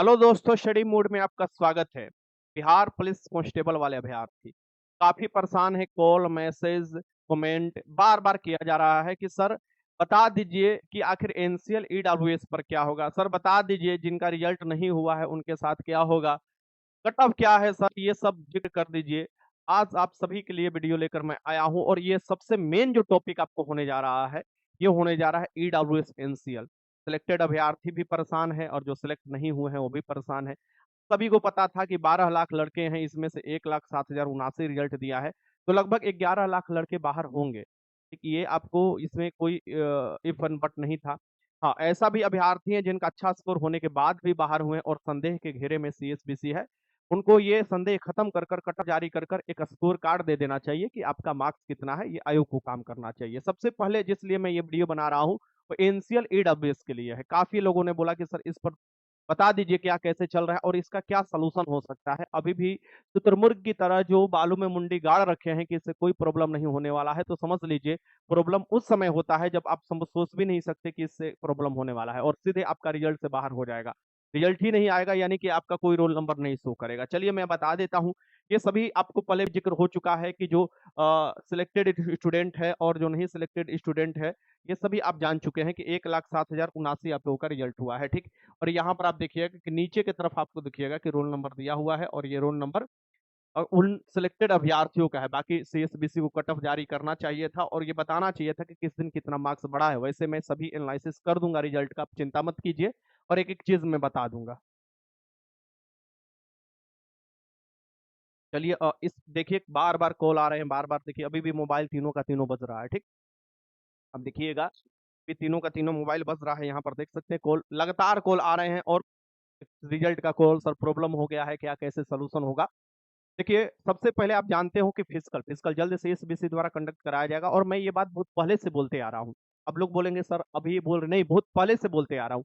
Hello दोस्तों, study mode में आपका स्वागत है। बिहार पुलिस कांस्टेबल वाले अभ्यर्थी काफी परेशान है। कॉल, मैसेज, कमेंट बार बार किया जा रहा है कि सर बता दीजिए कि आखिर एनसीएल ईडब्ल्यूएस पर क्या होगा। सर बता दीजिए जिनका रिजल्ट नहीं हुआ है उनके साथ क्या होगा, कट ऑफ क्या है सर, ये सब जिक्र कर दीजिए। आज आप सभी के लिए वीडियो लेकर मैं आया हूं और ये सबसे मेन जो टॉपिक आपको होने जा रहा है, ये होने जा रहा है ईडब्ल्यूएस एनसीएल। सिलेक्टेड अभ्यर्थी भी परेशान है और जो सिलेक्ट नहीं हुए हैं वो भी परेशान है। सभी को पता था कि 12 लाख लड़के हैं, इसमें से 1,07,079 रिजल्ट दिया है, तो लगभग 11 लाख लड़के बाहर होंगे। ठीक, ये आपको इसमें कोई इफ एंड बट नहीं था। हाँ, ऐसा भी अभ्यर्थी है जिनका अच्छा स्कोर होने के बाद भी बाहर हुए और संदेह के घेरे में सीएसबीसी है। उनको ये संदेह खत्म कर कर कट जारी कर कर एक स्कोर कार्ड दे देना चाहिए कि आपका मार्क्स कितना है, ये आयोग को काम करना चाहिए। सबसे पहले जिसलिए मैं ये वीडियो बना रहा हूँ वो एनसीएल ईडब्ल्यूएस के लिए है। काफी लोगों ने बोला कि सर इस पर बता दीजिए क्या कैसे चल रहा है और इसका क्या सलूशन हो सकता है। अभी भी शुतुरमुर्ग की तरह जो बालू में मुंडी गाड़ रखे हैं कि इससे कोई प्रॉब्लम नहीं होने वाला है, तो समझ लीजिए प्रॉब्लम उस समय होता है जब आप सोच भी नहीं सकते कि इससे प्रॉब्लम होने वाला है और सीधे आपका रिजल्ट से बाहर हो जाएगा। रिजल्ट ही नहीं आएगा यानी कि आपका कोई रोल नंबर नहीं शो करेगा। चलिए मैं बता देता हूँ, ये सभी आपको पहले भी जिक्र हो चुका है कि जो सिलेक्टेड स्टूडेंट है और जो नहीं सिलेक्टेड स्टूडेंट है, ये सभी आप जान चुके हैं कि 1,07,079 आप लोगों का रिजल्ट हुआ है। ठीक, और यहाँ पर आप देखिएगा कि नीचे की तरफ आपको दिखिएगा कि रोल नंबर दिया हुआ है और ये रोल नंबर उन सिलेक्टेड अभ्यर्थियों का है। बाकी सीएसबीसी को कट ऑफ जारी करना चाहिए था और ये बताना चाहिए था कि किस दिन कितना मार्क्स बढ़ा है। वैसे मैं सभी एनालिसिस कर दूंगा रिजल्ट का, आप चिंता मत कीजिए और एक एक चीज मैं बता दूंगा। चलिए इस देखिए बार बार कॉल आ रहे हैं, बार बार देखिए अभी भी मोबाइल तीनों का तीनों बज रहा है। ठीक, अब देखिएगा कि तीनों का तीनों मोबाइल बज रहा है, यहाँ पर देख सकते हैं कॉल लगातार कॉल आ रहे हैं और रिजल्ट का कॉल, सर प्रॉब्लम हो गया है क्या, कैसे सोल्यूशन होगा। देखिए सबसे पहले आप जानते हो कि फिजिकल फिजिकल जल्द से एसबीसी द्वारा कंडक्ट कराया जाएगा और मैं ये बात बहुत पहले से बोलते आ रहा हूँ। अब लोग बोलेंगे सर अभी बोल रहे, नहीं, बहुत पहले से बोलते आ रहा हूँ।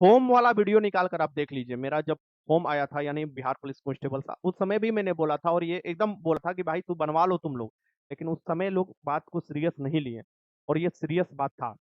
फॉर्म वाला वीडियो निकाल कर आप देख लीजिए, मेरा जब फॉर्म आया था यानी बिहार पुलिस कांस्टेबल था, उस समय भी मैंने बोला था और ये एकदम बोला था कि भाई तू बनवा लो तुम लोग। लेकिन उस समय लोग बात को सीरियस नहीं लिए और ये सीरियस बात था।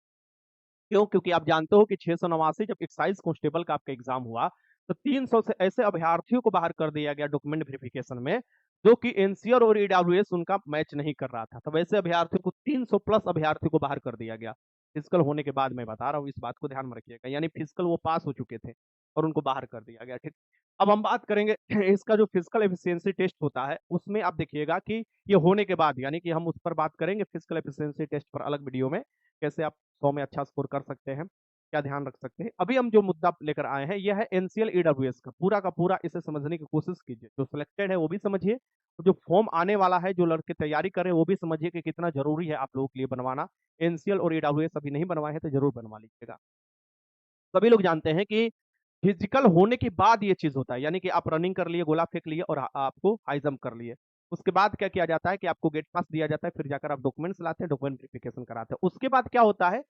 क्यों? क्योंकि आप जानते हो कि 689 जब एक्साइज कांस्टेबल का आपका एग्जाम हुआ तो 300 से ऐसे अभ्यर्थियों को बाहर कर दिया गया डॉक्यूमेंट वेरिफिकेशन में, जो कि एनसीआर और ईडब्ल्यूएस उनका मैच नहीं कर रहा था। तो वैसे अभ्यर्थियों को 300 प्लस अभ्यर्थियों को बाहर कर दिया गया फिजिकल होने के बाद। मैं बता रहा हूँ, इस बात को ध्यान में रखिएगा, यानी फिजिकल वो पास हो चुके थे और उनको बाहर कर दिया गया। ठीक, अब हम बात करेंगे इसका जो फिजिकल एफिशिएंसी टेस्ट होता है उसमें आप देखिएगा कि ये होने के बाद, यानी कि हम उस पर बात करेंगे फिजिकल एफिशिएंसी टेस्ट पर अलग वीडियो में, कैसे आप 100 में अच्छा स्कोर कर सकते हैं, क्या ध्यान रख सकते हैं। अभी हम जो मुद्दा लेकर आए हैं यह है एनसीएल ईडब्ल्यूएस का पूरा इसे समझने की कोशिश कीजिए। जो सिलेक्टेड है वो भी समझिए, जो फॉर्म आने वाला है, जो लड़के तैयारी कर रहे हैं वो भी समझिए कि कितना जरूरी है आप लोगों के लिए बनवाना। एनसीएल और ईडब्ल्यूएस अभी नहीं बनवाए हैं तो जरूर बनवा लीजिएगा। सभी लोग जानते हैं कि फिजिकल होने के बाद ये चीज होता है, यानी कि आप रनिंग कर लिए, गोला फेंक लिए और आपको हाई जंप कर लिए। उसके बाद क्या किया जाता है कि आपको गेट पास दिया जाता है, फिर जाकर आप डॉक्यूमेंट्स लाते हैं, डॉक्यूमेंट वेरिफिकेशन कराते हैं। उसके बाद क्या होता है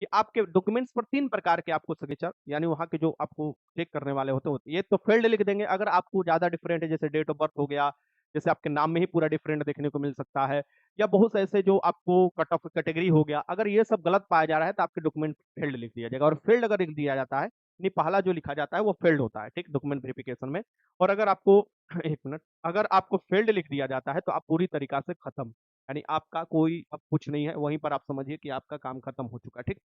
कि आपके डॉक्यूमेंट्स पर 3 प्रकार के आपको सिग्नेचर, यानी वहां के जो आपको चेक करने वाले होते हैं, ये तो फील्ड लिख देंगे। अगर आपको ज्यादा डिफरेंट है, जैसे डेट ऑफ बर्थ हो गया, जैसे आपके नाम में ही पूरा डिफरेंट देखने को मिल सकता है, या बहुत से ऐसे जो आपको कट ऑफ कैटेगरी हो गया, अगर ये सब गलत पाया जा रहा है तो आपके डॉक्यूमेंट फील्ड लिख दिया जाएगा। और फील्ड अगर लिख दिया जाता है, नहीं, पहला जो लिखा जाता है वो फेल्ड होता है, ठीक, डॉक्यूमेंट वेरिफिकेशन में। और अगर आपको एक मिनट, अगर आपको फेल्ड लिख दिया जाता है तो आप पूरी तरीका से खत्म, यानी आपका कोई अब कुछ नहीं है, वहीं पर आप समझिए कि आपका काम खत्म हो चुका है। ठीक,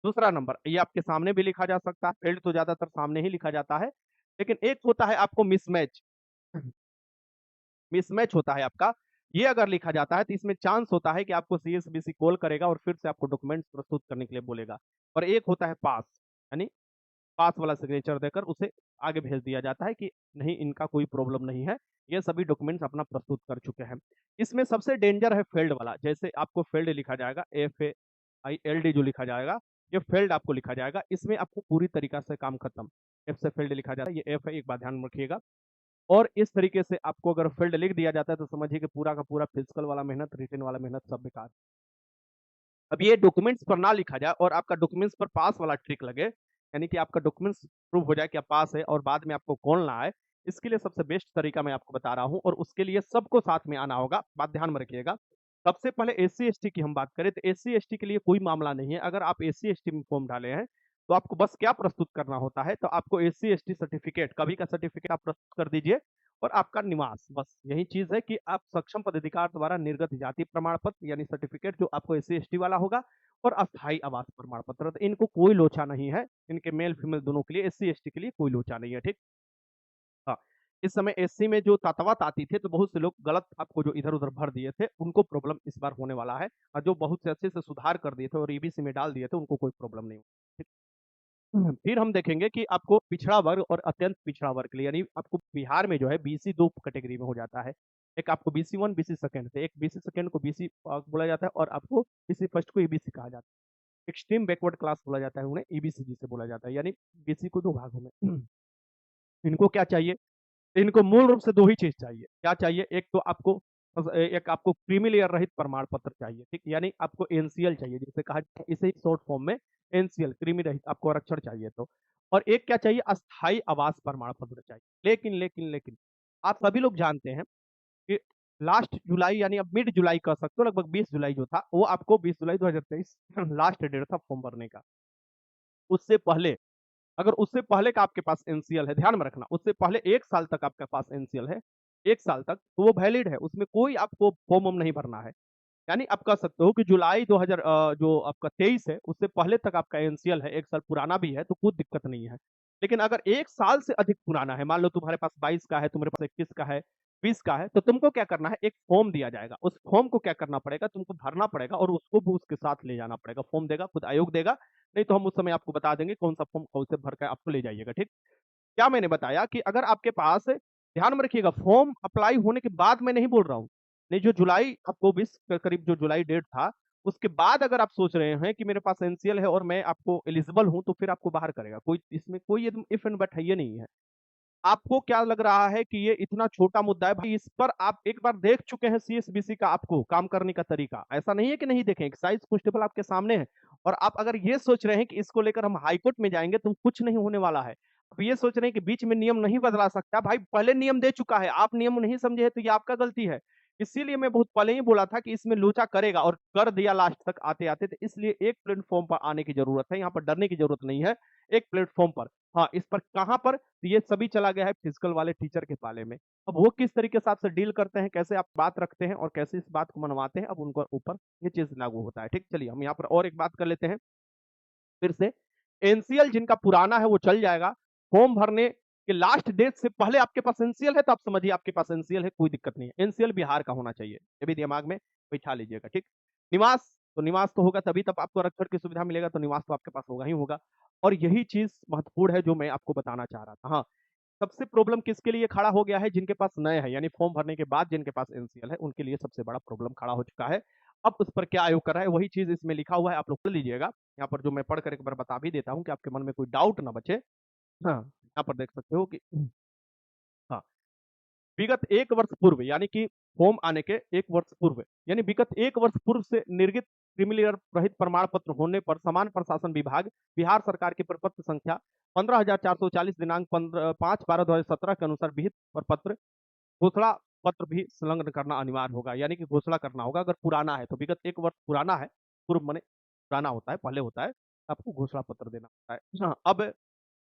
दूसरा नंबर, ये आपके सामने भी लिखा जा सकता है, फेल्ड तो ज्यादातर सामने ही लिखा जाता है, लेकिन एक होता है आपको मिसमैच। मिसमैच होता है आपका, ये अगर लिखा जाता है तो इसमें चांस होता है कि आपको सीएसबीसी कॉल करेगा और फिर से आपको डॉक्यूमेंट्स प्रस्तुत करने के लिए बोलेगा। और एक होता है पास, यानी पास वाला सिग्नेचर देकर उसे आगे भेज दिया जाता है कि नहीं, इनका कोई प्रॉब्लम नहीं है, ये सभी डॉक्यूमेंट्स अपना प्रस्तुत कर चुके हैं। इसमें सबसे डेंजर है फेल्ड वाला। जैसे आपको फेल्ड लिखा जाएगा, FAILD जो लिखा जाएगा, ये फेल्ड आपको लिखा जाएगा, इसमें आपको पूरी तरीका से काम खत्म। एफ से फेल्ड लिखा जाता है, ये एफ है, एक बात ध्यान में रखिएगा। और इस तरीके से आपको अगर फेल्ड लिख दिया जाता है तो समझिए कि पूरा का पूरा फिजिकल वाला मेहनत, रिटन वाला मेहनत सब बेकार। अब ये डॉक्यूमेंट्स पर ना लिखा जाए और आपका डॉक्यूमेंट्स पर पास वाला ट्रिक लगे, यानी कि आपका डॉक्यूमेंट्स प्रूव हो जाए कि आप पास है और बाद में आपको कॉल ना आए, इसके लिए सबसे बेस्ट तरीका मैं आपको बता रहा हूं और उसके लिए सबको साथ में आना होगा। बात ध्यान में रखिएगा। सबसे पहले एससी एसटी की हम बात करें तो एससी एसटी के लिए कोई मामला नहीं है। अगर आप एससी एसटी में फॉर्म डाले हैं तो आपको बस क्या प्रस्तुत करना होता है, तो आपको SC/ST सर्टिफिकेट, कभी का सर्टिफिकेट आप प्रस्तुत कर दीजिए और आपका निवास, बस यही चीज है कि आप सक्षम पदाधिकारी द्वारा निर्गत जाति प्रमाण पत्र यानी सर्टिफिकेट जो आपको SC/ST वाला होगा, और अस्थायी आवास प्रमाण पत्र। तो इनको कोई लोचा नहीं है, इनके मेल फीमेल दोनों के लिए, SC/ST के लिए कोई लोचा नहीं है, ठीक। हाँ, इस समय SC में जो तातवात आती थे तो बहुत से लोग गलत आपको जो इधर उधर भर दिए थे, उनको प्रॉब्लम इस बार होने वाला है, और जो बहुत से अच्छे से सुधार कर दिए थे और EBC में डाल दिए थे, उनको कोई प्रॉब्लम नहीं होगी, ठीक। फिर हम देखेंगे कि आपको पिछड़ा वर्ग और अत्यंत पिछड़ा वर्ग के लिए, यानी आपको बिहार में जो है BC दो कैटेगरी में हो जाता है। एक आपको BC1 BC सेकंड, तो एक BC सेकंड को BC बोला जाता है, और आपको BC फर्स्ट को EBC कहा जाता है। एक्सट्रीम बैकवर्ड क्लास बोला जाता है, उन्हें EBC जिसे बोला जाता है, यानी BC को दो भागों में। इनको क्या चाहिए, इनको मूल रूप से दो ही चीज चाहिए। क्या चाहिए, एक तो आपको एक आपको क्रीमी लेयर रहित प्रमाण पत्र चाहिए, ठीक, यानी आपको NCL चाहिए, जिसे कहा जाता है, इसे शॉर्ट फॉर्म में NCL क्रीमी रहित आपको आरक्षण चाहिए। तो और एक क्या चाहिए, अस्थायी आवास प्रमाण पत्र चाहिए। लेकिन लेकिन लेकिन आप सभी लोग जानते हैं कि लास्ट जुलाई, यानी अब मिड जुलाई कह सकते हो, लगभग 20 जुलाई जो था, वो आपको 20 जुलाई 2023 लास्ट डेट था फॉर्म भरने का। उससे पहले, अगर उससे पहले का आपके पास NCL है, ध्यान में रखना, उससे पहले 1 साल तक आपके पास NCL है, 1 साल तक, तो वो वैलिड है, उसमें कोई आपको फॉर्म नहीं भरना है। यानी आप कह सकते हो कि जुलाई 2000 जो आपका 23 है, उससे पहले तक आपका NCL है, 1 साल पुराना भी है, तो कोई दिक्कत नहीं है। लेकिन अगर 1 साल से अधिक पुराना है, मान लो तुम्हारे पास 22 का है, तुम्हारे पास 21 का है, 20 का है, तो तुमको क्या करना है, एक फॉर्म दिया जाएगा, उस फॉर्म को क्या करना पड़ेगा, तुमको भरना पड़ेगा, और उसको भी उसके साथ ले जाना पड़ेगा। फॉर्म देगा, खुद आयोग देगा, नहीं तो हम उस समय आपको बता देंगे कौन सा फॉर्म कौन से भर कर आपको ले जाइएगा, ठीक। क्या मैंने बताया कि अगर आपके पास, ध्यान में रखिएगा, फॉर्म अप्लाई होने के बाद मैं नहीं बोल रहा हूँ, नहीं, जो जुलाई आपको 20 के करीब जो जुलाई डेट था, उसके बाद अगर आप सोच रहे हैं कि मेरे पास NCL है और मैं आपको एलिजिबल हूं, तो फिर आपको बाहर करेगा, कोई इसमें कोई इफ एंड बट है, ये नहीं है। आपको क्या लग रहा है कि ये इतना छोटा मुद्दा है, भाई इस पर आप एक बार देख चुके हैं CSBC का आपको काम करने का तरीका, ऐसा नहीं है कि नहीं देखें, एक्साइज कांस्टेबल आपके सामने है, और आप अगर ये सोच रहे हैं कि इसको लेकर हम हाईकोर्ट में जाएंगे तो कुछ नहीं होने वाला है, अब ये सोच रहे हैं कि बीच में नियम नहीं बदला सकता, भाई पहले नियम दे चुका है, आप नियम नहीं समझे तो ये आपका गलती है। इसीलिए मैं बहुत पहले ही बोला था कि इसमें लोचा करेगा, और कर दिया लास्ट तक आते आते, तो इसलिए एक प्लेटफॉर्म पर आने की जरूरत है, यहाँ पर डरने की जरूरत नहीं है, एक प्लेटफॉर्म पर। हाँ, इस पर कहां पर, तो ये सभी चला गया है फिजिकल वाले टीचर के पाले में। अब वो किस तरीके से आपसे डील करते हैं, कैसे आप बात रखते हैं और कैसे इस बात को मनवाते हैं, अब उनको ऊपर ये चीज लागू होता है, ठीक। चलिए हम यहाँ पर और एक बात कर लेते हैं फिर से। NCL जिनका पुराना है वो चल जाएगा, फॉर्म भरने के लास्ट डेट से पहले आपके पास NCL है, तो आप समझिए आपके पास NCL है, कोई दिक्कत नहीं है। NCL बिहार का होना चाहिए, ये भी दिमाग में बैठा लीजिएगा, ठीक। निवास, तो निवास तो होगा तभी तब आपको आरक्षण की सुविधा मिलेगा, तो निवास तो आपके पास होगा ही होगा। और यही चीज महत्वपूर्ण है जो मैं आपको बताना चाह रहा था। हाँ, सबसे प्रॉब्लम किसके लिए खड़ा हो गया है, जिनके पास नए है, यानी फॉर्म भरने के बाद जिनके पास NCL है, उनके लिए सबसे बड़ा प्रॉब्लम खड़ा हो चुका है। अब उस पर क्या आयोग कर रहा है, वही चीज इसमें लिखा हुआ है, आप लोग पढ़ लीजिएगा। यहाँ पर जो मैं पढ़कर एक बार बता भी देता हूँ कि आपके मन में कोई डाउट ना बचे। हाँ, यहाँ पर देख सकते हो कि हाँ, विगत 1 वर्ष पूर्व, यानी कि फॉर्म आने के 1 वर्ष पूर्व, यानी विगत 1 वर्ष पूर्व से निर्गत क्रिमिनल रहित प्रमाण पत्र होने पर समान प्रशासन विभाग बिहार सरकार की प्रपत्र संख्या 15,440 दिनांक 5/12/2017 के अनुसार विहित प्रपत्र घोषणा पत्र भी संलग्न करना अनिवार्य होगा, यानी कि घोषणा करना होगा। अगर पुराना है तो विगत 1 वर्ष पुराना है, पूर्व मने पुराना होता है, पहले होता है, आपको घोषणा पत्र देना होता है। हाँ, अब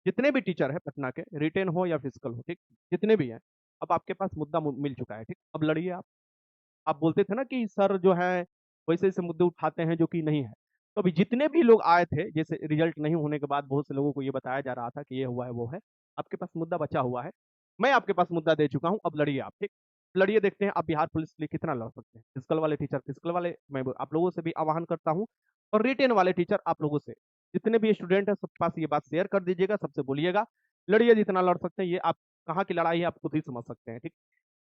जितने भी टीचर है पटना के, रिटेन हो या फिजिकल हो, ठीक, जितने भी हैं, अब आपके पास मुद्दा मिल चुका है, ठीक। अब लड़िए आप बोलते थे ना कि सर जो है वैसे ऐसे मुद्दे उठाते हैं जो कि नहीं है। तो अभी जितने भी लोग आए थे, जैसे रिजल्ट नहीं होने के बाद बहुत से लोगों को ये बताया जा रहा था कि ये हुआ है वो है, आपके पास मुद्दा बचा हुआ है, मैं आपके पास मुद्दा दे चुका हूं, अब लड़िए आप, ठीक। लड़िए, देखते हैं आप बिहार पुलिस के लिए कितना लड़ सकते हैं। फिजिकल वाले टीचर फिजिकल वाले, मैं आप लोगों से भी आह्वान करता हूँ, और रिटेन वाले टीचर आप लोगों से, जितने भी स्टूडेंट है सबके पास ये बात शेयर कर दीजिएगा, सबसे बोलिएगा, लड़िए जितना लड़ सकते हैं। ये आप कहाँ की लड़ाई है आप खुद ही समझ सकते हैं, ठीक।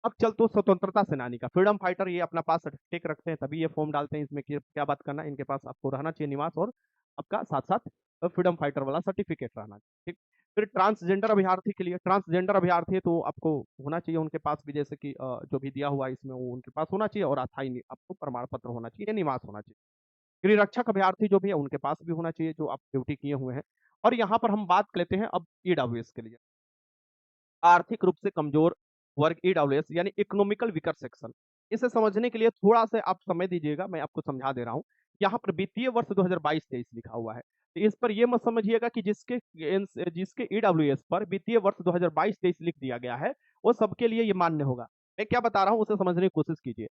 अब चल तो स्वतंत्रता सेनानी का, फ्रीडम फाइटर, ये अपना पास सर्टिफिकेट रखते हैं तभी ये फॉर्म डालते हैं, इसमें क्या बात करना, इनके पास आपको रहना चाहिए निवास, और आपका साथ साथ फ्रीडम फाइटर वाला सर्टिफिकेट रहना चाहिए, ठीक। फिर ट्रांसजेंडर अभ्यर्थी के लिए, ट्रांसजेंडर अभ्यर्थी है तो आपको होना चाहिए उनके पास भी, जैसे कि जो भी दिया हुआ है इसमें वो उनके पास होना चाहिए, और अस्थायी आपको प्रमाण पत्र होना चाहिए, निवास होना चाहिए। गृह अभ्यर्थी जो भी है उनके पास भी होना चाहिए, जो आप ड्यूटी किए हुए हैं। और यहाँ पर हम बात कर लेते हैं अब EWS के लिए, आर्थिक रूप से कमजोर वर्ग, EWS यानी इकोनॉमिकल वीकर सेक्शन। इसे समझने के लिए थोड़ा सा आप समय दीजिएगा, मैं आपको समझा दे रहा हूं। यहाँ पर वित्तीय वर्ष 2022-23 लिखा हुआ है, तो इस पर ये मत समझिएगा कि जिसके ईडब्ल्यूएस पर वित्तीय वर्ष 2022-23 लिख दिया गया है वो सबके लिए ये मान्य होगा। मैं क्या बता रहा हूँ उसे समझने की कोशिश कीजिए।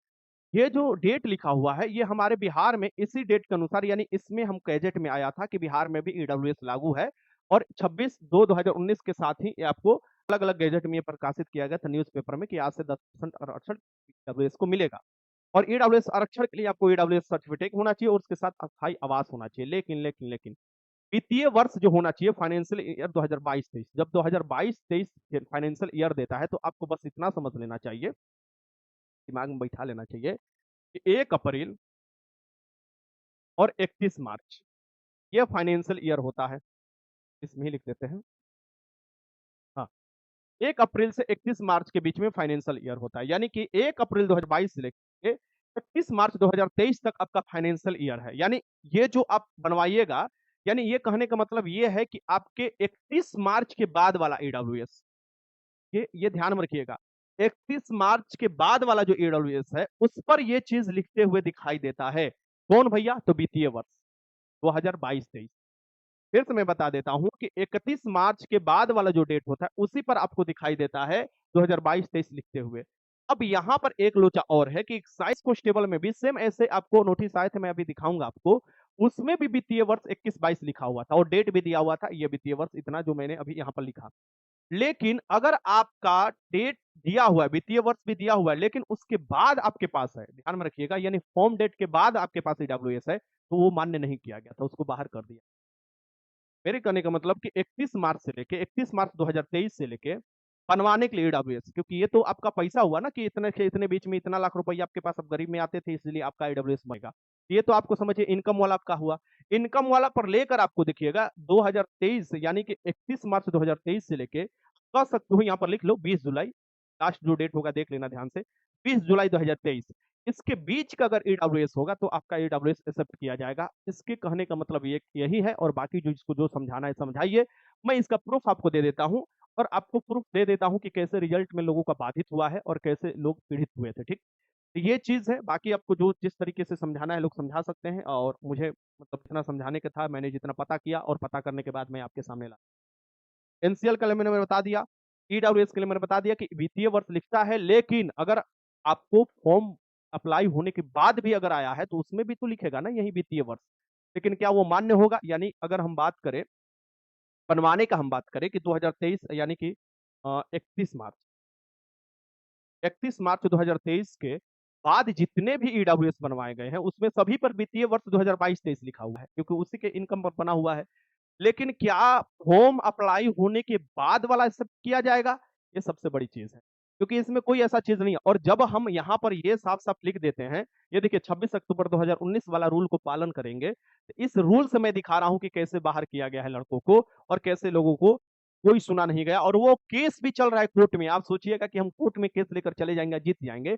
ये जो डेट लिखा हुआ है ये हमारे बिहार में इसी डेट के अनुसार यानी इसमें हम गैजेट में आया था कि बिहार में भी ईडब्ल्यूएस लागू है और 26/2/2019 के साथ ही ये आपको अलग अलग गैजेट में ये प्रकाशित किया गया था न्यूज़पेपर में कि आज से 10% आरक्षण ईडब्ल्यूएस को मिलेगा। और ईडब्ल्यूएस आरक्षण के लिए आपको ईडब्ल्यूएस सर्टिफिकेट होना चाहिए और उसके साथ अस्थायी आवास होना चाहिए। लेकिन वित्तीय वर्ष जो होना चाहिए फाइनेंशियल ईयर 2022-23, जब 2022-23 फाइनेंशियल ईयर देता है तो आपको बस इतना समझ लेना चाहिए, दिमाग में बैठा लेना चाहिए कि 1 अप्रैल और 31 मार्च ये फाइनेंशियल ईयर होता है। इसमें ही लिख देते हैं। हाँ, 1 अप्रैल से 31 मार्च के बीच में फाइनेंशियल ईयर होता है। यानी कि 1 अप्रैल 2022 से लेके 31 मार्च 2023 तक आपका फाइनेंशियल ईयर है। यानी ये जो आप बनवाइएगा, यानी ये कहने का मतलब ये है कि आपके 31 मार्च के बाद वाला ईडब्ल्यूएस, ये ध्यान में रखिएगा। 31 मार्च के बाद वाला जो ईडब्ल्यूएस है, उस पर ये चीज़ लिखते हुए दिखाई देता है। कौन भैया? तो वित्तीय वर्ष 2022-23। फिर से मैं बता देता हूं कि 31 मार्च के बाद वाला जो डेट होता है उसी पर आपको दिखाई देता है 2022-23 लिखते हुए। अब यहां पर एक लोचा और है कि एक्साइज कांस्टेबल में भी सेम ऐसे आपको नोटिस आए थे, मैं अभी दिखाऊंगा आपको। उसमें भी वित्तीय वर्ष 21-22 लिखा हुआ था और डेट भी दिया हुआ था, ये वित्तीय वर्ष इतना जो मैंने अभी यहां पर लिखा। लेकिन अगर आपका डेट दिया हुआ है, वित्तीय वर्ष भी दिया हुआ है, लेकिन उसके बाद आपके पास है, ध्यान में रखिएगा, यानी फॉर्म डेट के बाद आपके पास ईडब्ल्यूएस है, तो वो मान्य नहीं किया गया था, उसको बाहर कर दिया। मेरे कहने का मतलब कि 31 मार्च से लेके 31 मार्च 2023 से लेके बनवाने के लिए ईडब्ल्यूएस, क्योंकि ये तो आपका पैसा हुआ ना कि इतने से इतने बीच में इतना लाख रुपए आपके पास अब गरीब में आते थे इसलिए आपका ईडब्ल्यूएस बनेगा। ये तो आपको समझिए इनकम वाला आपका हुआ। इनकम वाला पर लेकर आपको देखिएगा 2023 यानी कि 31 मार्च 2023 से लेके कह सकते हो यहाँ पर लिख लो 20 जुलाई, लास्ट जो डेट होगा देख लेना ध्यान से, 20 जुलाई 2023, इसके बीच का अगर ईडब्ल्यूएस होगा तो आपका ईडब्ल्यूएस एक्सेप्ट किया जाएगा। इसके कहने का मतलब ये यही है और बाकी जो इसको जो समझाना है समझाइए। मैं इसका प्रूफ आपको दे देता हूँ और आपको प्रूफ दे देता हूँ कि कैसे रिजल्ट में लोगों का बाधित हुआ है और कैसे लोग पीड़ित हुए थे। ठीक, तो ये चीज है। बाकी आपको जो जिस तरीके से समझाना है लोग समझा सकते हैं और मुझे मतलब जितना समझाने का था मैंने जितना पता किया और पता करने के बाद मैं आपके सामने ला। एनसीएल के लिए मैंने बता दिया, ईडब्ल्यूएस के लिए मैंने बता दिया कि वित्तीय वर्ष लिखता है, लेकिन अगर आपको फॉर्म अप्लाई होने के बाद भी अगर आया है तो उसमें भी तो लिखेगा ना यही वित्तीय वर्ष। लेकिन क्या वो मान्य होगा? यानी अगर हम बात करें बनवाने का, हम बात करें कि 2023 यानी कि 31 मार्च 31 मार्च 2023 के बाद जितने भी ईडब्ल्यूएस बनवाए गए हैं उसमें सभी पर वित्तीय वर्ष 2022-23 लिखा हुआ है क्योंकि उसी के इनकम पर बना हुआ है। लेकिन क्या फॉर्म अप्लाई होने के बाद वाला सब किया जाएगा? ये सबसे बड़ी चीज है, क्योंकि इसमें कोई ऐसा चीज नहीं है। और जब हम यहाँ पर ये साफ साफ लिख देते हैं, ये देखिए 26 अक्टूबर 2019 वाला रूल को पालन करेंगे, तो इस रूल से मैं दिखा रहा हूं कि कैसे बाहर किया गया है लड़कों को और कैसे लोगों को कोई सुना नहीं गया। और वो केस भी चल रहा है कोर्ट में। आप सोचिएगा कि हम कोर्ट में केस लेकर चले जाएंगे, जीत जाएंगे।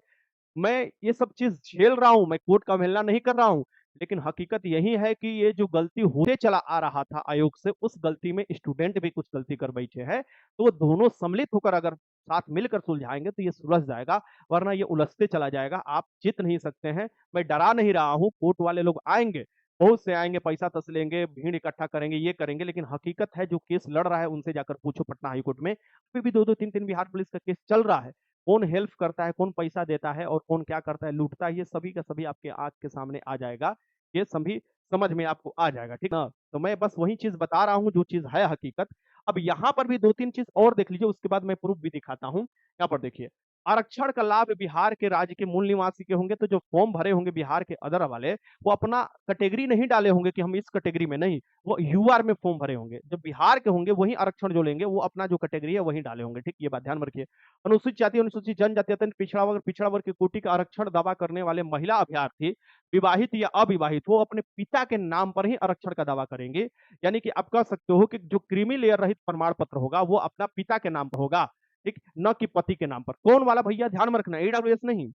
मैं ये सब चीज झेल रहा हूं, मैं कोर्ट का अवहेलना नहीं कर रहा हूं, लेकिन हकीकत यही है कि ये जो गलती होते चला आ रहा था आयोग से, उस गलती में स्टूडेंट भी कुछ गलती कर बैठे हैं। तो वो दोनों सम्मिलित होकर अगर साथ मिलकर सुलझाएंगे तो ये सुलझ जाएगा, वरना ये उलझते चला जाएगा। आप जीत नहीं सकते हैं। मैं डरा नहीं रहा हूं, कोर्ट वाले लोग आएंगे, बहुत से आएंगे, पैसा तस लेंगे, भीड़ इकट्ठा करेंगे, ये करेंगे, लेकिन हकीकत है जो केस लड़ रहा है उनसे जाकर पूछो पटना हाईकोर्ट में, अभी भी 2-2 3-3 बिहार पुलिस का केस चल रहा है। कौन हेल्प करता है, कौन पैसा देता है और कौन क्या करता है, लूटता है, ये सभी का सभी आपके आंख के सामने आ जाएगा। ये सभी समझ में आपको आ जाएगा, ठीक ना? तो मैं बस वही चीज बता रहा हूँ जो चीज है हकीकत। अब यहाँ पर भी 2-3 चीज और देख लीजिए, उसके बाद मैं प्रूफ भी दिखाता हूँ। यहाँ पर देखिए, आरक्षण का लाभ बिहार के राज्य के मूल निवासी के होंगे, तो जो फॉर्म भरे होंगे बिहार के अदर वाले, वो अपना कैटेगरी नहीं डाले होंगे कि हम इस कैटेगरी में नहीं, वो यूआर में फॉर्म भरे होंगे। जो बिहार के होंगे वही आरक्षण जो लेंगे वो अपना जो कैटेगरी है वही डाले होंगे। ठीक, ये बात ध्यान में रखिए। अनुसूचित जाति, अनुसूचित जनजाति, अत्यंत पिछड़ा वर्ग की कोटि का आरक्षण दावा करने वाले महिला अभ्यर्थी, विवाहित या अविवाहित, वो अपने पिता के नाम पर ही आरक्षण का दावा करेंगे। यानी कि आप कह सकते हो कि जो क्रीमी लेयर रहित प्रमाण पत्र होगा वो अपना पिता के नाम पर होगा, ठीक, न कि पति के नाम पर। कौन वाला भैया? ध्यान में रखना, ईडब्ल्यूएस नहीं,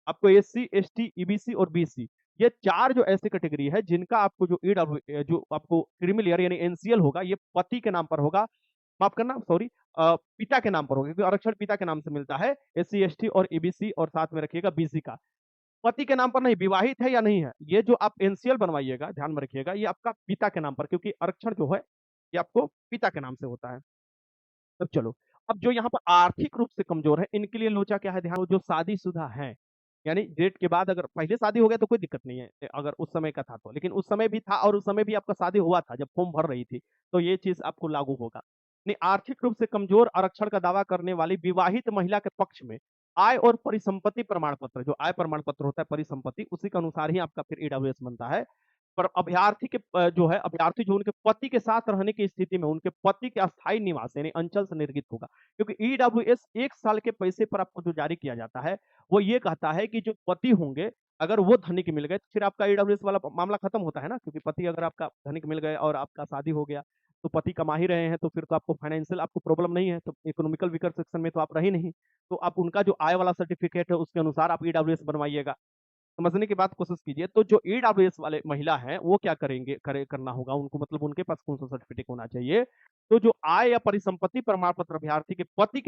आपको एससी, एसटी, ईबीसी और बीसी, ये चार जो ऐसी कैटेगरी है जिनका आपको जो ईडब्ल्यू जो आपको क्रीमी लेयर यानी एनसीएल होगा, ये पति के नाम पर होगा, माफ करना, सॉरी, पिता के नाम पर होगा, क्योंकि आरक्षण पिता के नाम से मिलता है, एससी, एसटी और ईबीसी और साथ में रखिएगा बीसी का। पति के नाम पर नहीं, विवाहित है या नहीं है, ये जो आप एनसीएल बनवाइएगा, ध्यान में रखिएगा, ये आपका पिता के नाम पर, क्योंकि आरक्षण जो है ये आपको पिता के नाम से होता है। तब चलो, अब जो यहाँ पर आर्थिक रूप से कमजोर है, इनके लिए लोचा क्या है, ध्यान, जो शादीशुदा है, यानी डेट के बाद अगर पहले शादी हो गया तो कोई दिक्कत नहीं है, अगर उस समय का था तो, लेकिन उस समय भी था और उस समय भी आपका शादी हुआ था जब फॉर्म भर रही थी, तो ये चीज आपको लागू होगा। नहीं, आर्थिक रूप से कमजोर आरक्षण का दावा करने वाली विवाहित महिला के पक्ष में आय और परिसंपत्ति प्रमाण पत्र, जो आय प्रमाण पत्र होता है, परिसंपत्ति, उसी के अनुसार ही आपका फिर ईडब्ल्यूएस बनता है। पर अभ्यर्थी के जो है, अभ्यर्थी जो उनके पति के साथ रहने की स्थिति में उनके पति के अस्थायी निवास यानी अंचल से निर्गत होगा, क्योंकि ईडब्ल्यूएस 1 साल के पैसे पर आपको जो जारी किया जाता है, वो ये कहता है कि जो पति होंगे, अगर वो धनिक मिल गए तो फिर आपका ईडब्ल्यूएस वाला मामला खत्म होता है ना, क्योंकि पति अगर आपका धनिक मिल गए और आपका शादी हो गया, तो पति कमा ही रहे हैं, तो फिर तो आपको फाइनेंशियल आपको प्रॉब्लम नहीं है, तो इकोनॉमिकल वीकर सेक्शन में तो आप रही नहीं, तो आप उनका जो आय वाला सर्टिफिकेट है उसके अनुसार आप ईडब्ल्यूएस बनवाइएगा। समझने की बात कोशिश कीजिए, तो जो ईडब्ल्यूएस वाले महिला हैं, वो क्या करेंगे, करना होगा उनको, मतलब उनके पास कौन सा सर्टिफिकेट होना चाहिए, तो जो आय या परिसंपत्ति प्रमाण पत्र अभ्यर्थी के पति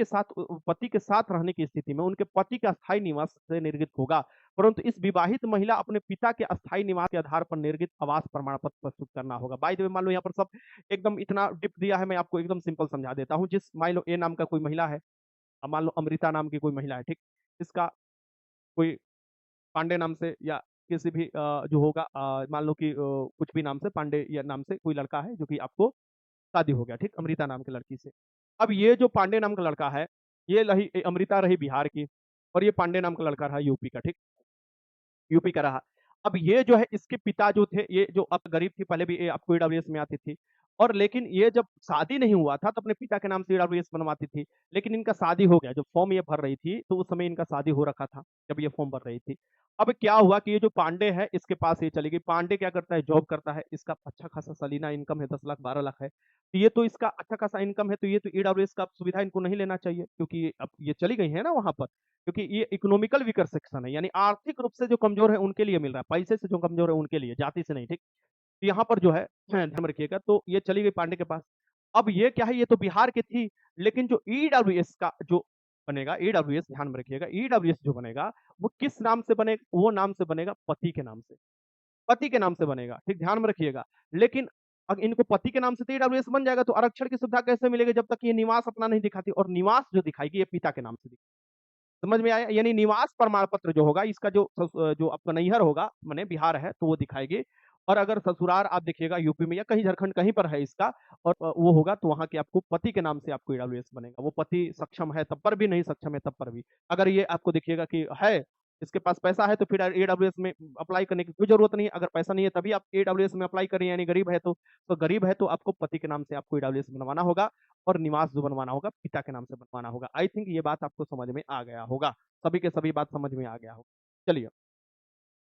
के साथ रहने की स्थिति में उनके पति के अस्थायी निवास से निर्गत होगा, परंतु इस विवाहित महिला अपने पिता के अस्थायी निवास के आधार पर निर्गत आवास प्रमाण पत्र प्रस्तुत करना होगा। बाय द वे, मान लो यहाँ पर सब एकदम इतना डिप दिया है, मैं आपको एकदम सिंपल समझा देता हूँ। जिस मान लो ए नाम का कोई महिला है, अब मान लो अमृता नाम की कोई महिला है, ठीक, इसका कोई पांडे नाम से या किसी भी जो होगा, मान लो कि कुछ भी नाम से, पांडे या नाम से कोई लड़का है जो कि आपको शादी हो गया, ठीक, अमृता नाम के लड़की से। अब ये जो पांडे नाम का लड़का है, ये रही अमृता रही बिहार की, और ये पांडे नाम का लड़का रहा यूपी का, ठीक, यूपी का रहा। अब ये जो है, इसके पिता जो थे, ये जो अब गरीब थी, पहले भी ये आपको ईडब्ल्यूएस में आती थी, और लेकिन ये जब शादी नहीं हुआ था तो अपने पिता के नाम से ईडब्ल्यूएस बनवाती थी, लेकिन इनका शादी हो गया, जब फॉर्म ये भर रही थी तो उस समय इनका शादी हो रखा था, जब ये फॉर्म भर रही थी। अब क्या हुआ कि ये जो पांडे है, इसके पास ये चली गई। पांडे क्या करता है, जॉब करता है, इसका अच्छा खासा सलीना इनकम है, 10 लाख 12 लाख है, तो ये तो इसका अच्छा खासा इनकम है, तो ये तो ईडब्ल्यूएस का सुविधा इनको नहीं लेना चाहिए, क्योंकि अब ये चली गई है ना वहां पर, क्योंकि ये इकोनॉमिकल वीकर सेक्शन है, यानी आर्थिक रूप से जो कमजोर है उनके लिए मिल रहा है, पैसे से जो कमजोर है उनके लिए, जाति से नहीं, ठीक। तो यहाँ पर जो है ध्यान में रखिएगा, तो ये चली गई पांडे के पास। अब ये क्या है, ये तो बिहार की थी, लेकिन जो ईडब्ल्यूएस का जो बनेगा, ईडब्ल्यूएस ध्यान में रखिएगा, ईडब्ल्यूएस जो बनेगा वो किस नाम से बनेगा, वो नाम से बनेगा पति के नाम से, पति के नाम से बनेगा, ठीक, ध्यान में रखिएगा। लेकिन अगर इनको पति के नाम से तो ईडब्ल्यूएस बन जाएगा, तो आरक्षण की सुविधा कैसे मिलेगी जब तक ये निवास अपना नहीं दिखाती, और निवास जो दिखाएगी ये पिता के नाम से। समझ में आया, यानी निवास प्रमाण पत्र जो होगा, इसका जो आपका नैहर होगा, माने बिहार है तो वो दिखाएगी, और अगर ससुराल आप देखिएगा यूपी में या कहीं झारखंड कहीं पर है इसका, और वो होगा तो वहां के आपको पति के नाम से आपको ईडब्ल्यूएस बनेगा। वो पति सक्षम है तब पर भी, नहीं सक्षम है तब पर भी, अगर ये आपको देखिएगा कि है, इसके पास पैसा है, तो फिर ईडब्ल्यूएस में अप्लाई करने की कोई जरूरत नहीं है। अगर पैसा नहीं है तभी आप ईडब्ल्यूएस में अप्लाई करें, यानी गरीब है तो गरीब है तो आपको पति के नाम से आपको ईडब्ल्यूएस बनवाना होगा, और निवास जो बनवाना होगा पिता के नाम से बनवाना होगा। आई थिंक ये बात आपको समझ में आ गया होगा, सभी के सभी बात समझ में आ गया होगा। चलिए,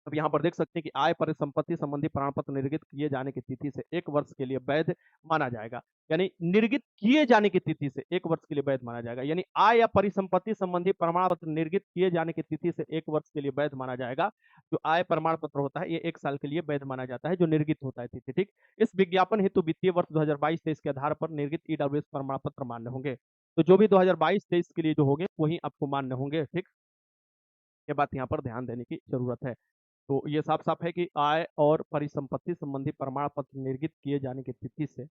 अब यहाँ पर देख सकते हैं कि आय परिसंपत्ति संबंधी प्रमाण पत्र निर्गत किए जाने की तिथि से 1 वर्ष के लिए वैध माना जाएगा, यानी निर्गत किए जाने की तिथि से 1 वर्ष के लिए वैध माना जाएगा, यानी आय या परिसंपत्ति संबंधी प्रमाण पत्र निर्गत किए जाने की तिथि से 1 वर्ष के लिए वैध माना जाएगा। जो आय प्रमाण पत्र होता है ये 1 साल के लिए वैध माना जाता है, जो निर्गत होता है तिथि, ठीक। इस विज्ञापन हेतु वित्तीय वर्ष 2022-23 के आधार पर निर्गत ईडब्ल्यूएस प्रमाण पत्र मान्य होंगे। तो जो भी 2022-23 के लिए जो होंगे वही आपको मान्य होंगे, ठीक। ये बात यहाँ पर ध्यान देने की जरूरत है। तो ये साफ साफ है कि आय और परिसंपत्ति संबंधी प्रमाण पत्र निर्गत किए जाने की तिथि से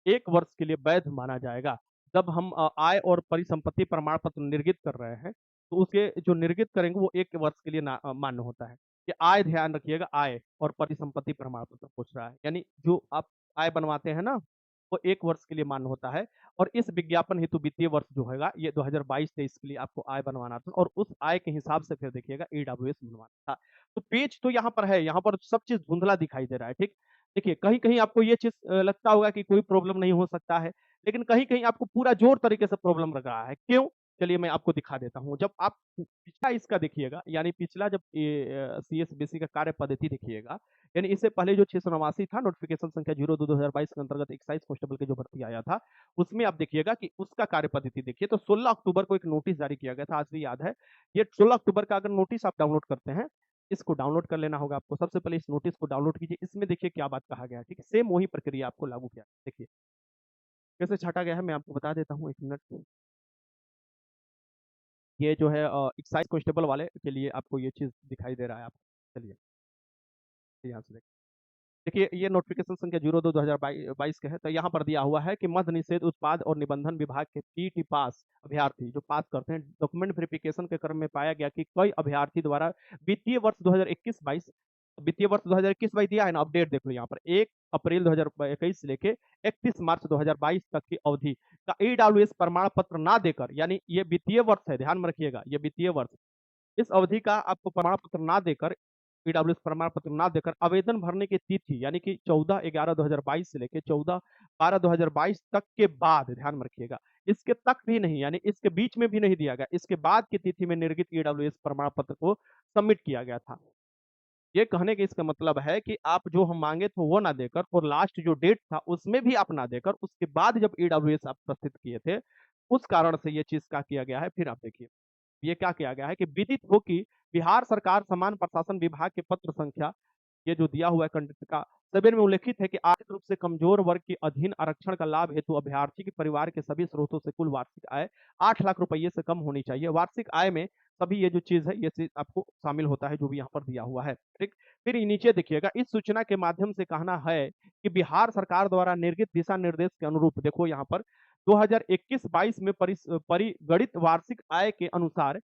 1 वर्ष के लिए वैध माना जाएगा। जब हम आय और परिसंपत्ति प्रमाण पत्र निर्गत कर रहे हैं, तो उसके जो निर्गत करेंगे वो 1 वर्ष के लिए मान्य होता है। कि आय, ध्यान रखिएगा, आय और परिसंपत्ति प्रमाण पत्र पूछ रहा है, यानी जो आप आय बनवाते हैं ना, वो 1 वर्ष के लिए मान्य होता है। और इस विज्ञापन हेतु वित्तीय वर्ष जो होगा ये 2022-23 के लिए आपको आय बनवाना था, और उस आय के हिसाब से फिर देखिएगा ईडब्ल्यूएस बनवाना था। तो पेज तो यहाँ पर है, यहाँ पर सब चीज धुंधला दिखाई दे रहा है, ठीक। देखिए, कहीं कहीं आपको ये चीज लगता होगा कि कोई प्रॉब्लम नहीं हो सकता है, लेकिन कहीं कहीं आपको पूरा जोर तरीके से प्रॉब्लम लग रहा है। क्यों? चलिए मैं आपको दिखा देता हूँ। जब आप पिछला इसका देखिएगा, यानी पिछला जब सीएसबीसी का कार्य पद्धति देखिएगा, यानी इससे पहले जो 689 था, नोटिफिकेशन संख्या 02/2022 के अंतर्गत एक्साइज कांस्टेबल के जो भर्ती आया था, उसमें आप देखिएगा कि उसका कार्य पद्धति देखिए, तो 16 अक्टूबर को एक नोटिस जारी किया गया था, आज भी याद है। ये 16 अक्टूबर का अगर नोटिस आप डाउनलोड करते हैं, इसको डाउनलोड कर लेना होगा आपको। सबसे पहले इस नोटिस को डाउनलोड कीजिए, इसमें देखिए क्या बात कहा गया है, ठीक है। सेम वही प्रक्रिया आपको लागू किया, देखिए कैसे छाटा गया है, मैं आपको बता देता हूँ, 1 मिनट। ये जो है एक्साइज कांस्टेबल वाले के लिए आपको ये चीज़ दिखाई दे रहा है आपको। चलिए, यहाँ से देखिए ये नोटिफिकेशन संख्या 02/2022 के है। तो यहाँ पर दिया हुआ है कि मद्य निषेध उत्पाद और निबंधन विभाग के पीटी पास अभ्यर्थी जो पास करते हैं डॉक्यूमेंट वेरिफिकेशन के क्रम में पाया गया कि कई अभ्यर्थी द्वारा वित्तीय वर्ष 2021-22 वित्तीय वर्ष 2021-22 दिया है ना, अपडेट देख लो यहाँ पर 1 अप्रैल 2021 से लेके 31 मार्च 2022 तक की अवधि का ईडब्ल्यूएस प्रमाण पत्र ना देकर, यानी ये वित्तीय वर्ष है, ध्यान में रखिएगा, ये वित्तीय वर्ष, इस अवधि का आपको प्रमाण पत्र ना देकर, ईडब्ल्यूएस प्रमाण पत्र ना देकर आवेदन भरने की तिथि यानी कि 14/11/2022 से लेके 14/12/2022 तक के बाद, ध्यान में रखिएगा, इसके तक भी नहीं, यानी इसके बीच में भी नहीं दिया गया, इसके बाद की तिथि में निर्गत ईडब्ल्यूएस प्रमाण पत्र को सबमिट किया गया था। ये कहने का इसका मतलब है कि आप जो हम मांगे थे वो ना देकर और लास्ट जो डेट था उसमें भी आप ना देकर उसके बाद जब ईडब्ल्यूएस आप प्रस्तुत किए थे, उस कारण से ये चीज क्या किया गया है। फिर आप देखिए ये क्या किया गया है कि विदित हो कि बिहार सरकार समान प्रशासन विभाग के पत्र संख्या, ये जो दिया हुआ है कंडक्ट का 7 में उल्लेखित है कि आर्थिक रूप से कमजोर वर्ग के अधीन आरक्षण का लाभ हेतु अभ्यर्थी के परिवार के सभी स्रोतों से कुल वार्षिक आय 8 लाख रुपये से कम होनी चाहिए। वार्षिक आय में सभी ये जो चीज है ये चीज आपको शामिल होता है जो भी यहाँ पर दिया हुआ है। ठीक, फिर नीचे देखिएगा इस सूचना के माध्यम से कहना है कि बिहार सरकार द्वारा निर्गत दिशा निर्देश के अनुरूप, देखो यहाँ पर 2021-22 में परिगणित वार्षिक आय के अनुसार,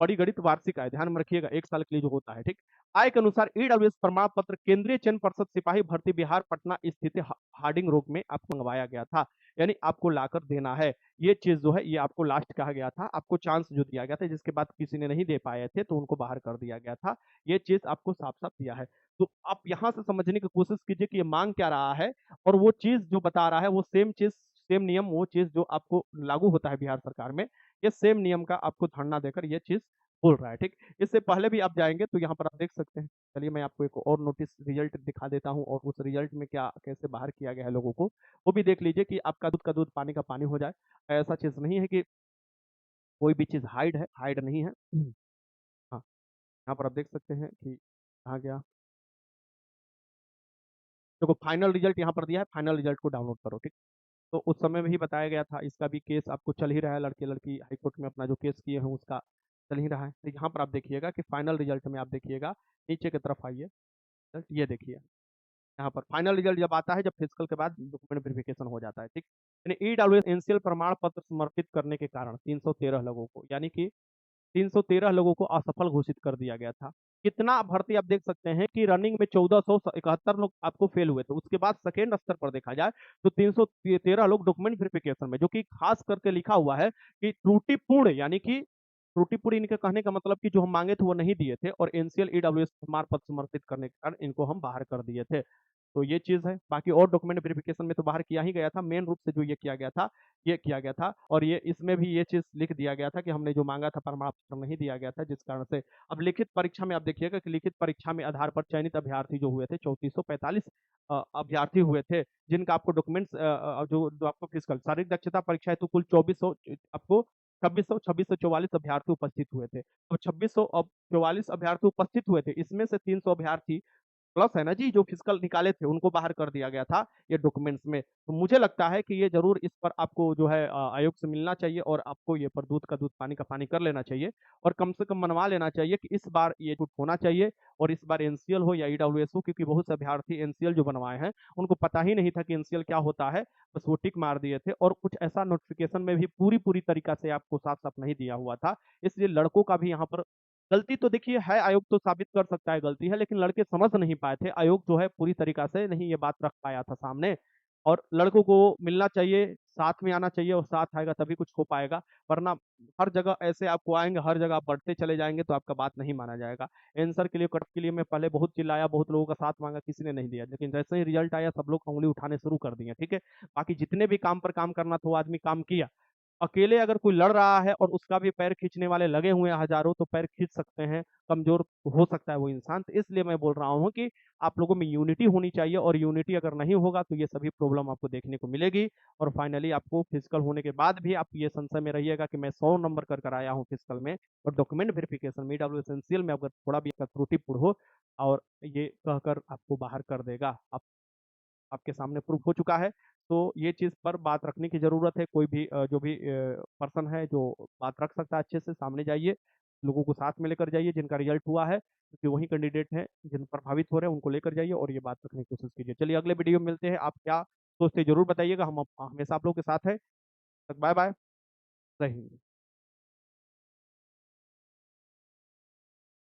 परिगणित वार्षिक आय ध्यान में रखिएगा, एक साल के लिए जो होता है, ठीक, आय के अनुसार ईडब्ल्यूएस प्रमाण पत्र केंद्रीय चयन पर्षद सिपाही भर्ती बिहार पटना स्थित हार्डिंग रोड में आपको मंगवाया गया था, यानी आपको लाकर देना है। ये चीज जो है ये आपको लास्ट कहा गया था, आपको चांस जो दिया गया था जिसके बाद किसी ने नहीं दे पाए थे तो उनको बाहर कर दिया गया था। ये चीज आपको साफ साफ दिया है। तो आप यहाँ से समझने की कोशिश कीजिए कि ये मांग क्या रहा है और वो चीज जो बता रहा है वो सेम चीज, सेम नियम, वो चीज जो आपको लागू होता है बिहार सरकार में, ये सेम नियम का आपको धरना देकर ये चीज बोल रहा है। ठीक, इससे पहले भी आप जाएंगे तो यहाँ पर आप देख सकते हैं। चलिए मैं आपको एक और नोटिस रिजल्ट दिखा देता हूँ और उस रिजल्ट में क्या कैसे बाहर किया गया है लोगों को, वो भी देख लीजिए कि आपका दूध का दूध पानी का पानी हो जाए। ऐसा चीज नहीं है कि कोई भी चीज हाइड है, हाइड नहीं है। हाँ, यहाँ पर आप देख सकते हैं कि कहाँ गया, देखो फाइनल रिजल्ट यहाँ पर दिया है, फाइनल रिजल्ट को डाउनलोड करो। ठीक, तो उस समय में ही बताया गया था, इसका भी केस आपको चल ही रहा है, लड़के लड़की हाईकोर्ट में अपना जो केस किए हैं उसका चल ही रहा है। तो यहाँ पर आप देखिएगा कि फाइनल रिजल्ट में आप देखिएगा, नीचे की तरफ आइए, रिजल्ट ये देखिए, यहाँ पर फाइनल रिजल्ट जब आता है जब फिजिकल के बाद डॉक्यूमेंट वेरिफिकेशन हो जाता है। ठीक, यानी ईडब्ल्यूएस एनसीएल प्रमाण पत्र समर्पित करने के कारण 313 लोगों को, यानी कि 313 लोगों को असफल घोषित कर दिया गया था। कितना भर्ती आप देख सकते हैं कि रनिंग में 1471 लोग आपको फेल हुए थे, उसके बाद सेकेंड स्तर पर देखा जाए तो 313 लोग डॉक्यूमेंट वेरिफिकेशन में, जो कि खास करके लिखा हुआ है कि त्रुटिपूर्ण, यानी कि त्रुटिपूर्ण, इनके कहने का मतलब कि जो हम मांगे थे वो नहीं दिए थे और एनसीएल ईडब्ल्यूएस प्रमाण पत्र समर्पित करने के कारण इनको हम बाहर कर दिए थे। तो ये चीज है, बाकी और डॉक्यूमेंट वेरिफिकेशन में तो बाहर किया ही गया था, मेन रूप से जो ये किया गया था ये किया गया था। और ये इसमें भी ये चीज लिख दिया गया था कि हमने जो मांगा था प्रमाण पत्र नहीं दिया गया था, जिस कारण से अब लिखित परीक्षा में आप देखिएगा कि लिखित परीक्षा में आधार पर चयनित अभ्यर्थी जो हुए थे 3445 अभ्यर्थी हुए थे, जिनका आपको डॉक्यूमेंट्स जो आपको फिजिकल शारीरिक दक्षता परीक्षा है तो कुल 2400 आपको 2644 अभ्यर्थी उपस्थित हुए थे। तो 2644 अभ्यर्थी उपस्थित हुए थे, इसमें से 300 अभ्यर्थी प्लस है ना जी जो फिजिकल निकाले थे उनको बाहर कर दिया गया था ये डॉक्यूमेंट्स में। तो मुझे लगता है कि ये जरूर इस पर आपको जो है आयोग से मिलना चाहिए और आपको ये पर दूध का दूध पानी का पानी कर लेना चाहिए और कम से कम मनवा लेना चाहिए कि इस बार ये छूट होना चाहिए और इस बार एनसीएल हो या ईडब्ल्यूएस हो, क्योंकि बहुत से अभ्यर्थी एनसीएल जो बनवाए हैं उनको पता ही नहीं था कि एनसीएल क्या होता है, बस वो टिक मार दिए थे और कुछ ऐसा नोटिफिकेशन में भी पूरी पूरी तरीका से आपको साफ साफ नहीं दिया हुआ था। इसलिए लड़कों का भी यहाँ पर गलती तो देखिए है, आयोग तो साबित कर सकता है गलती है, लेकिन लड़के समझ नहीं पाए थे, आयोग जो है पूरी तरीका से नहीं ये बात रख पाया था सामने। और लड़कों को मिलना चाहिए, साथ में आना चाहिए और साथ आएगा तभी कुछ हो पाएगा, वरना हर जगह ऐसे आपको आएंगे, हर जगह आप बढ़ते चले जाएंगे तो आपका बात नहीं माना जाएगा। आंसर के लिए, कट के लिए मैं पहले बहुत चिल्लाया, बहुत लोगों का साथ मांगा, किसी ने नहीं दिया, लेकिन जैसे ही रिजल्ट आया सब लोग उंगली उठाने शुरू कर दिए। ठीक है, बाकी जितने भी काम पर काम करना था वो आदमी काम किया। अकेले अगर कोई लड़ रहा है और उसका भी पैर खींचने वाले लगे हुए हैं हजारों, तो पैर खींच सकते हैं, कमजोर हो सकता है वो इंसान। तो इसलिए मैं बोल रहा हूँ कि आप लोगों में यूनिटी होनी चाहिए और यूनिटी अगर नहीं होगा तो ये सभी प्रॉब्लम आपको देखने को मिलेगी और फाइनली आपको फिजिकल होने के बाद भी आप ये संशय में रहिएगा कि मैं 100 नंबर कर आया हूँ फिजिकल में और डॉक्यूमेंट वेरिफिकेशन में डब्ल्यू एसेंशियल में अगर थोड़ा भी त्रुटिपूर्ण हो और ये कहकर आपको बाहर कर देगा। आप आपके सामने प्रूफ हो चुका है। तो ये चीज़ पर बात रखने की ज़रूरत है। कोई भी जो भी पर्सन है जो बात रख सकता है अच्छे से, सामने जाइए, लोगों को साथ में लेकर जाइए जिनका रिजल्ट हुआ है, क्योंकि वही कैंडिडेट हैं जिन प्रभावित हो रहे हैं, उनको लेकर जाइए और ये बात रखने की कोशिश कीजिए। चलिए अगले वीडियो में मिलते हैं। आप क्या सोचते हैं ज़रूर बताइएगा, हम हमेशा आप लोगों के साथ हैं। तक बाय बाय, जय हिंद।